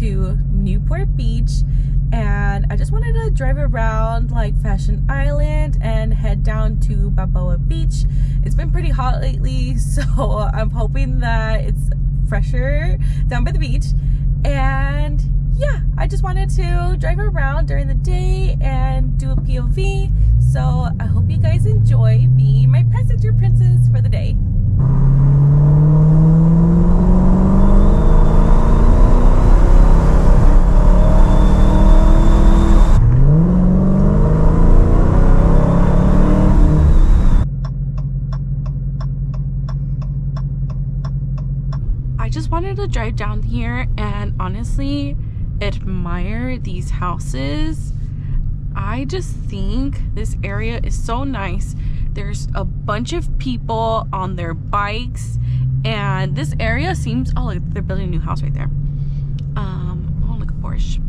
to Newport Beach, and I just wanted to drive around like Fashion Island and head down to Balboa Beach. It's been pretty hot lately, so I'm hoping that it's fresher down by the beach. And yeah, I just wanted to drive around during the day and do a POV. So I hope you guys enjoy being my passenger princess for the day. I just wanted to drive down here and honestly admire these houses. I just think this area is so nice. There's a bunch of people on their bikes, and this area seems, oh look, they're building a new house right there. Oh look, a Porsche.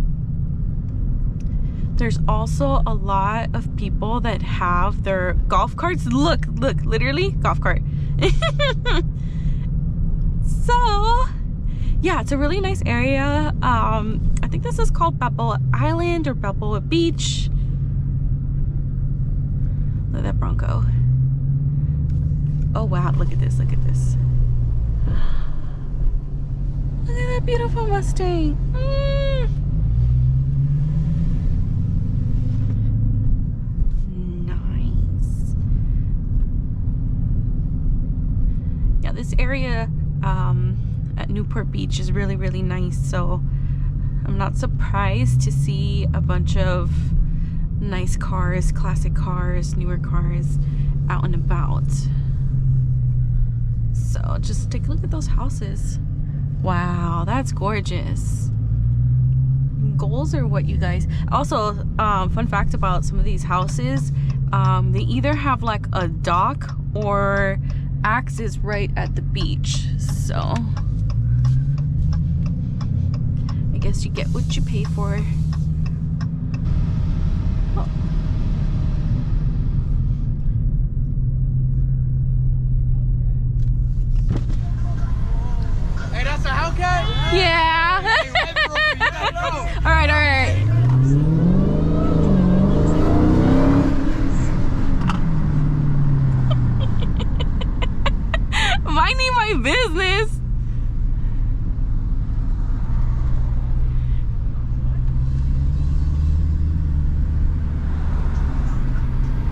There's also a lot of people that have their golf carts. Look, literally golf cart. So yeah, it's a really nice area. I think this is called Balboa Island or Balboa Beach. Look at that Bronco. Oh wow, look at this, look at this. Look at that beautiful Mustang. Nice. Yeah, this area at Newport Beach is really, really nice, so I'm not surprised to see a bunch of nice cars, classic cars, newer cars out and about. So just take a look at those houses. Wow, that's gorgeous. Goals or what, you guys? Also, fun fact about some of these houses, they either have like a dock or access right at the beach. So I guess you get what you pay for. Oh. Hey, that's a Hellcat? Yeah. Hey, all right. Minding my business.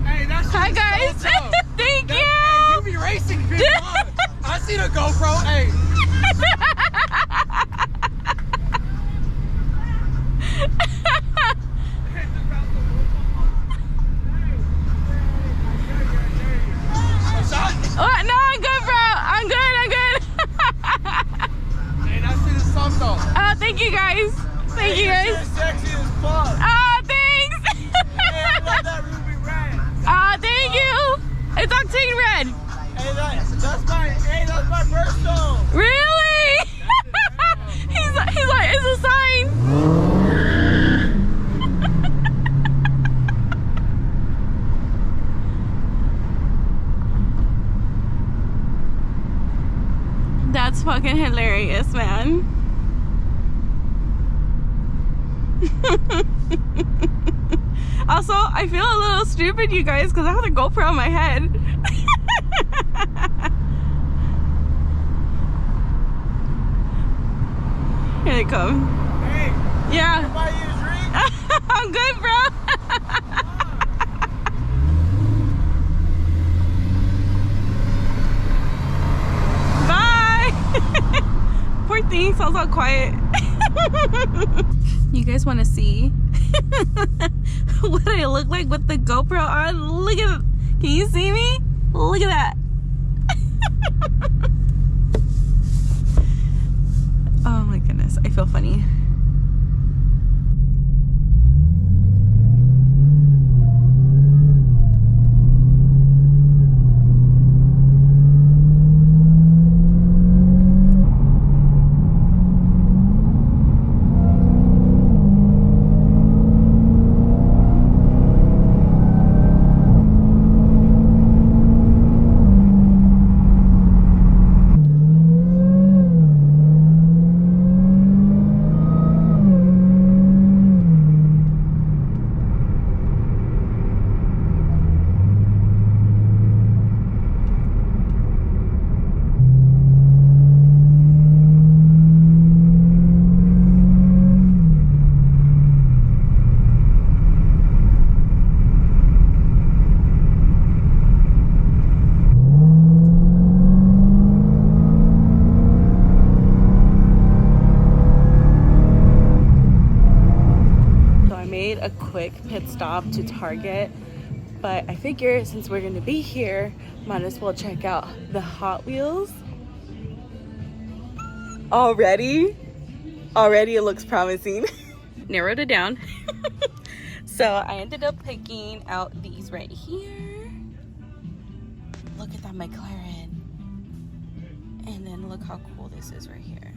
Hey, that's Hi guys. so Thank you. Hey, you be racing big on. I see the GoPro. Hey. Oh, no, I'm good, bro. I'm good. Hey, that shit is something though. Thank you guys. Thank you That guys. shit is sexy as fuck. Thanks. Hey, I love that ruby red. Thank you. It's octane red. Hey, that's my first song. Really? he's like, it's a sign. That's fucking hilarious, man. Also, I feel a little stupid, you guys, because I have the GoPro on my head. Here they come. Hey, Yeah. can I buy you a drink? I'm good, bro. Bye. Poor thing, sounds all quiet. You guys want to see what I look like with the GoPro on? Look at it. Can you see me? Look at that. Oh my goodness, I feel funny. a quick pit stop to Target, but I figure since we're gonna be here, might as well check out the Hot Wheels. Already it looks promising. Narrowed it down. So I ended up picking out these right here. Look at that McLaren. And then look how cool this is right here.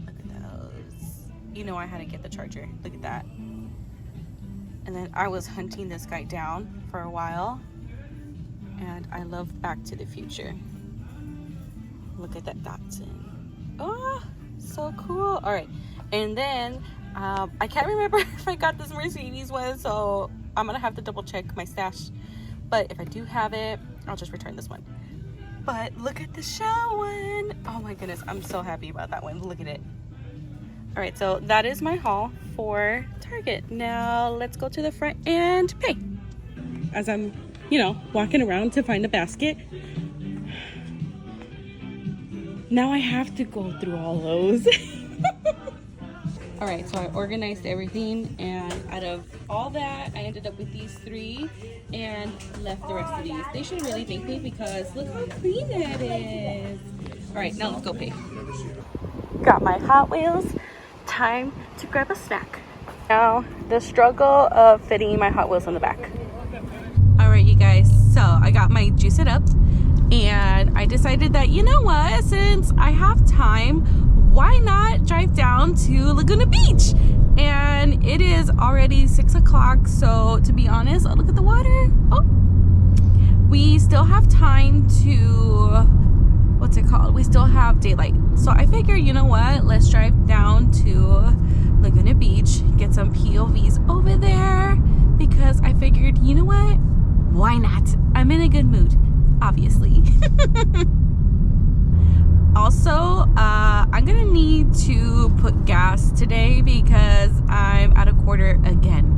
Look at those. You know I had to get the charger. Look at that. And then I was hunting this guy down for a while. And I love Back to the Future. Look at that Datsun. Oh, so cool. All right. And then I can't remember if I got this Mercedes one, so I'm gonna have to double check my stash. But if I do have it, I'll just return this one. But look at the Shell one. Oh my goodness, I'm so happy about that one. Look at it. All right, so that is my haul for Target. Now let's go to the front and pay. As I'm, walking around to find a basket. Now I have to go through all those. All right, so I organized everything, and out of all that, I ended up with these 3 and left the rest of these. They should really thank me because look how clean that is. All right, now let's go pay. Got my Hot Wheels. Time to grab a snack. Now, the struggle of fitting my Hot Wheels in the back. All right, you guys, so I got my Juice It Up, and I decided that, you know what, since I have time, why not drive down to Laguna Beach? And it is already 6 o'clock, so to be honest, oh, look at the water. Oh, we still have time to, what's it called? We still have daylight. So I figure, you know what? Let's drive down to Laguna Beach, get some POVs over there, because I figured, you know what? Why not? I'm in a good mood, obviously. Also, I'm gonna need to put gas today because I'm at a quarter again.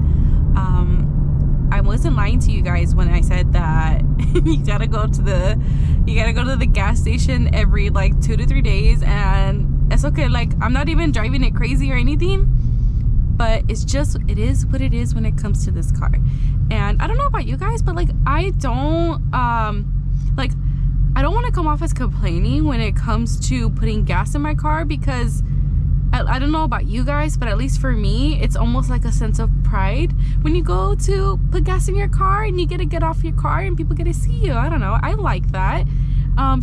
I wasn't lying to you guys when I said that you gotta go to the gas station every like 2 to 3 days, and it's okay. Like, I'm not even driving it crazy or anything, but it's just, it is what it is when it comes to this car. And I don't know about you guys, but like, I don't want to come off as complaining when it comes to putting gas in my car, because I don't know about you guys, but at least for me, it's almost like a sense of pride when you go to put gas in your car and you get to get off your car and people get to see you. I don't know. I like that.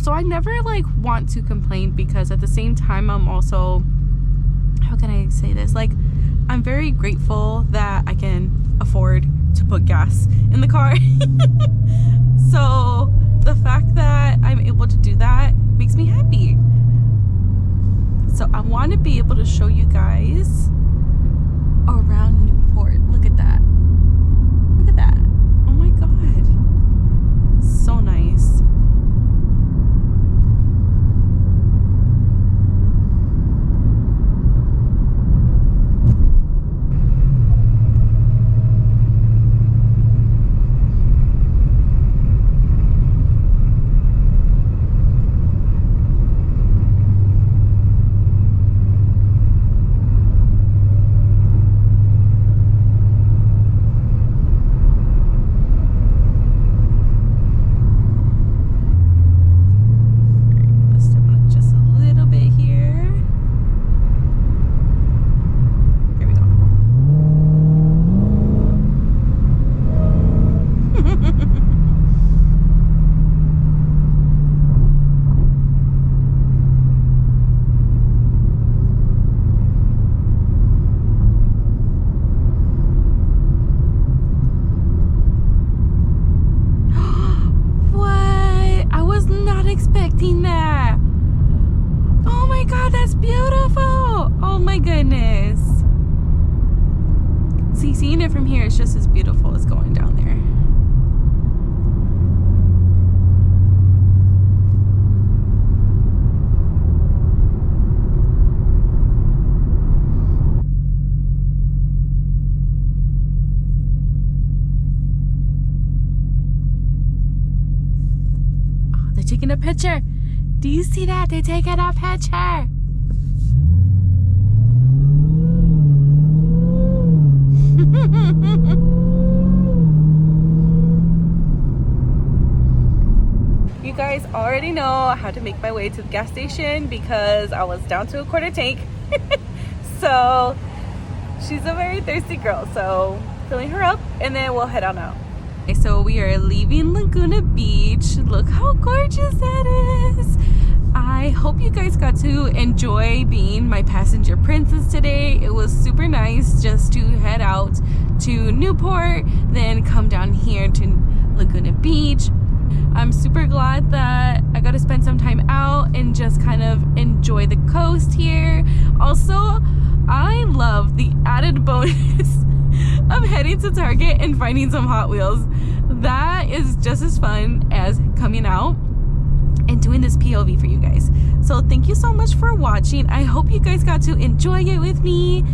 So I never like want to complain, because at the same time, I'm also, how can I say this? Like, I'm very grateful that I can afford to put gas in the car. So the fact that I'm able to do that makes me happy. So I want to be able to show you guys around Newport. Look at that. Look at that. Oh my God. So nice. Seeing it from here, it's just as beautiful as going down there. Oh, they're taking a picture. Do you see that? They're taking a picture. You guys already know how to make my way to the gas station because I was down to a quarter tank. So she's a very thirsty girl, so filling her up and then we'll head on out. Okay, so we are leaving Laguna Beach. Look how gorgeous that is. I hope you guys got to enjoy being my passenger princess today. It was super nice just to head out to Newport, then come down here to Laguna Beach. I'm super glad that I got to spend some time out and just kind of enjoy the coast here. Also, I love the added bonus of heading to Target and finding some Hot Wheels. That is just as fun as coming out and doing this POV for you guys. So thank you so much for watching. I hope you guys got to enjoy it with me,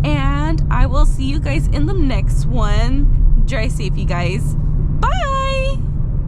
and I will see you guys in the next one. Drive safe, you guys.